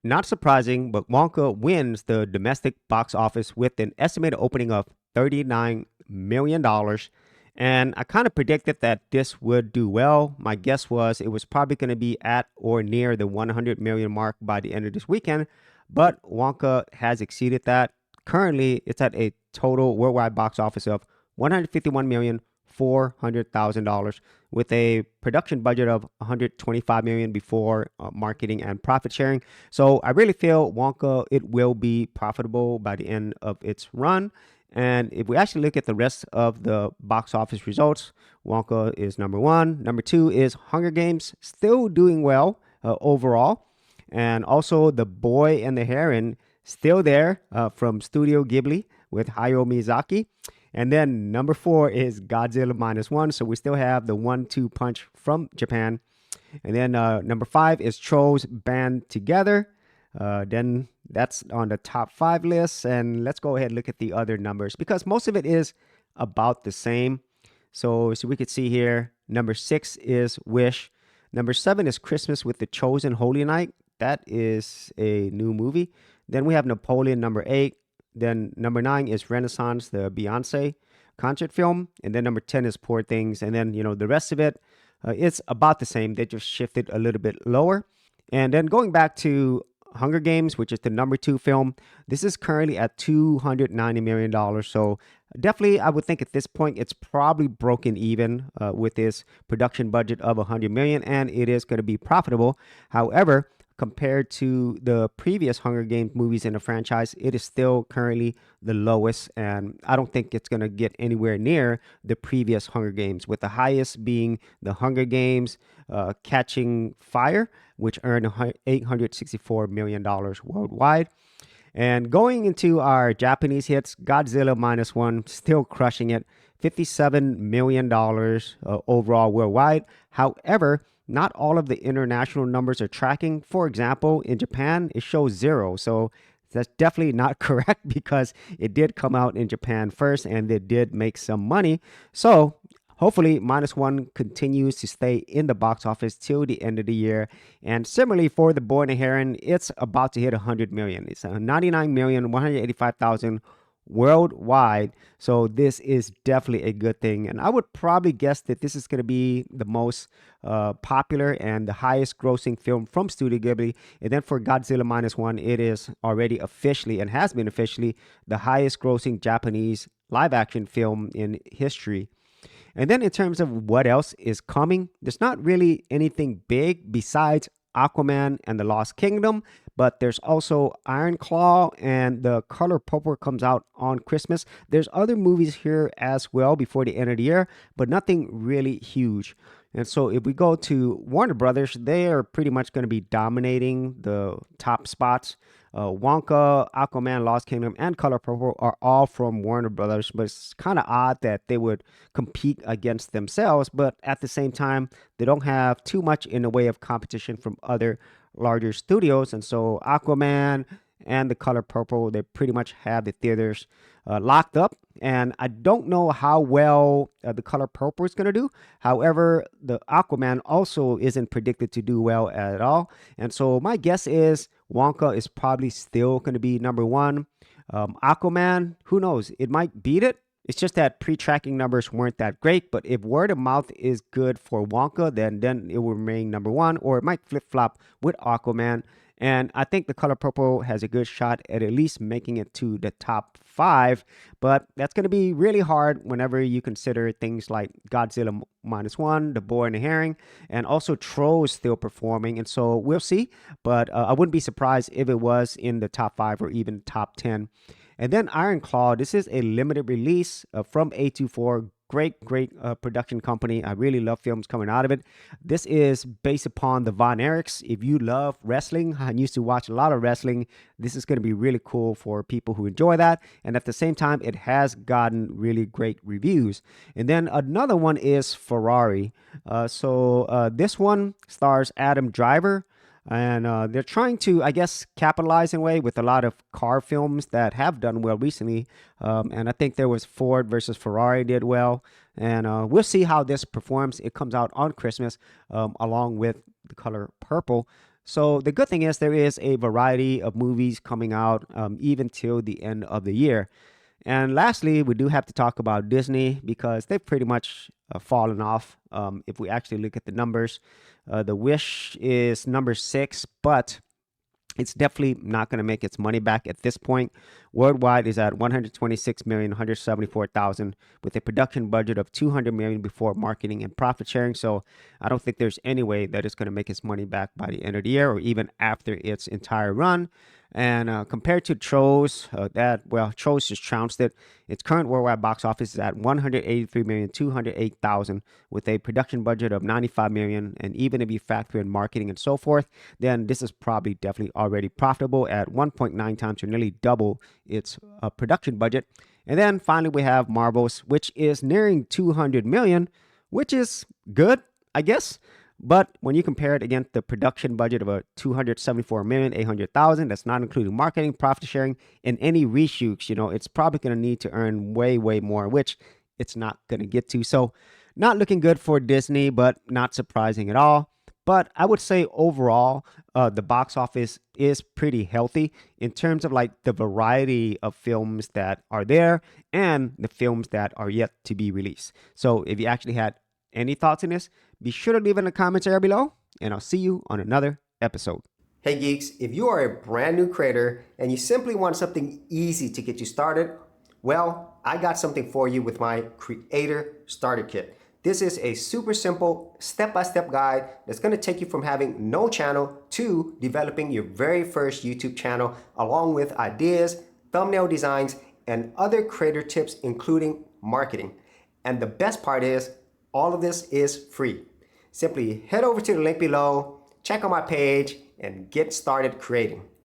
Not surprising, but Wonka wins the domestic box office with an estimated opening of $39 million. And I kind of predicted that this would do well. My guess was it was probably going to be at or near the 100 million mark by the end of this weekend, but Wonka has exceeded that. Currently, it's at a total worldwide box office of $151,400,000 with a production budget of 125 million before marketing and profit sharing. So I really feel Wonka it will be profitable by the end of its run. And if we actually look at the rest of the box office results, Wonka is number one. Number two is Hunger Games, still doing well overall. And also The Boy and the Heron, still there from Studio Ghibli with Hayao Miyazaki. And then number four is Godzilla minus one. So we still have the 1-2 punch from Japan. And then number five is Trolls Band Together. Then that's on the top five list. And let's go ahead and look at the other numbers because most of it is about the same. So we could see here, number six is Wish. Number seven is Christmas with the Chosen Holy Night. That is a new movie. Then we have Napoleon, number eight. Then number nine is Renaissance, the Beyonce concert film. And then number 10 is Poor Things. And then, the rest of it, it's about the same. They just shifted a little bit lower. And then going back to Hunger Games, which is the number two film, this is currently at $290 million. So definitely, I would think at this point, it's probably broken even with this production budget of 100 million, and it is going to be profitable. However, compared to the previous Hunger Games movies in the franchise, it is still currently the lowest, and I don't think it's going to get anywhere near the previous Hunger Games, with the highest being the Hunger Games Catching Fire, which earned $864 million worldwide. And going into our Japanese hits, Godzilla minus one, still crushing it, $57 million overall worldwide. However, not all of the international numbers are tracking. For example, in Japan, it shows zero. So that's definitely not correct because it did come out in Japan first and it did make some money. So hopefully, minus one continues to stay in the box office till the end of the year. And similarly for The Boy and the Heron, it's about to hit 100 million. It's 99,185,000 worldwide. So this is definitely a good thing. And I would probably guess that this is going to be the most popular and the highest grossing film from Studio Ghibli. And then for Godzilla minus one, it is already officially and has been officially the highest grossing Japanese live action film in history. And then in terms of what else is coming, there's not really anything big besides Aquaman and the Lost Kingdom, but there's also Iron Claw and The Color Purple comes out on Christmas. There's other movies here as well before the end of the year, but nothing really huge. And so if we go to Warner Brothers, they are pretty much going to be dominating the top spots. Wonka, Aquaman, Lost Kingdom, and Color Purple are all from Warner Brothers, but it's kind of odd that they would compete against themselves. But at the same time, they don't have too much in the way of competition from other larger studios. And so Aquaman and The Color Purple, they pretty much have the theaters locked up. And I don't know how well The Color Purple is going to do. However, the Aquaman also isn't predicted to do well at all. And so my guess is Wonka is probably still going to be number one. Aquaman, who knows? It might beat it. It's just that pre-tracking numbers weren't that great. But if word of mouth is good for Wonka, then it will remain number one, or it might flip-flop with Aquaman. And I think The Color Purple has a good shot at least making it to the top five. But that's going to be really hard whenever you consider things like Godzilla minus one, The Boy and the Heron, and also Trolls still performing. And so we'll see. But I wouldn't be surprised if it was in the top five or even top 10. And then Iron Claw, this is a limited release from A24. Great production company. I really love films coming out of it. This is based upon the Von Erichs. If you love wrestling, I used to watch a lot of wrestling. This is going to be really cool for people who enjoy that. And at the same time, it has gotten really great reviews. And then another one is Ferrari. This one stars Adam Driver. And they're trying to, I guess, capitalize in a way with a lot of car films that have done well recently. And I think there was Ford versus Ferrari did well. And we'll see how this performs. It comes out on Christmas along with The Color Purple. So the good thing is there is a variety of movies coming out even till the end of the year. And lastly, we do have to talk about Disney because they've pretty much fallen off. If we actually look at the numbers, The Wish is number 6, but it's definitely not going to make its money back at this point. Worldwide is at 126,174,000 with a production budget of 200 million before marketing and profit sharing. So I don't think there's any way that it's going to make its money back by the end of the year or even after its entire run. And compared to Trolls, Trolls just trounced it. Its current worldwide box office is at 183,208,000 with a production budget of 95 million. And even if you factor in marketing and so forth, then this is probably definitely already profitable at 1.9 times or nearly double its production budget. And then finally, we have Marvel's, which is nearing 200 million, which is good, I guess. But when you compare it against the production budget of a 274,800,000, that's not including marketing, profit sharing, and any reshoots, it's probably going to need to earn way, way more, which it's not going to get to. So not looking good for Disney, but not surprising at all. But I would say overall, the box office is pretty healthy in terms of like the variety of films that are there and the films that are yet to be released. So if you actually had any thoughts on this, be sure to leave it in the comments area below, and I'll see you on another episode. Hey geeks, if you are a brand new creator and you simply want something easy to get you started, well, I got something for you with my Creator Starter Kit. This is a super simple step-by-step guide that's going to take you from having no channel to developing your very first YouTube channel, along with ideas, thumbnail designs, and other creator tips, including marketing. And the best part is, all of this is free. Simply head over to the link below, check out my page, and get started creating.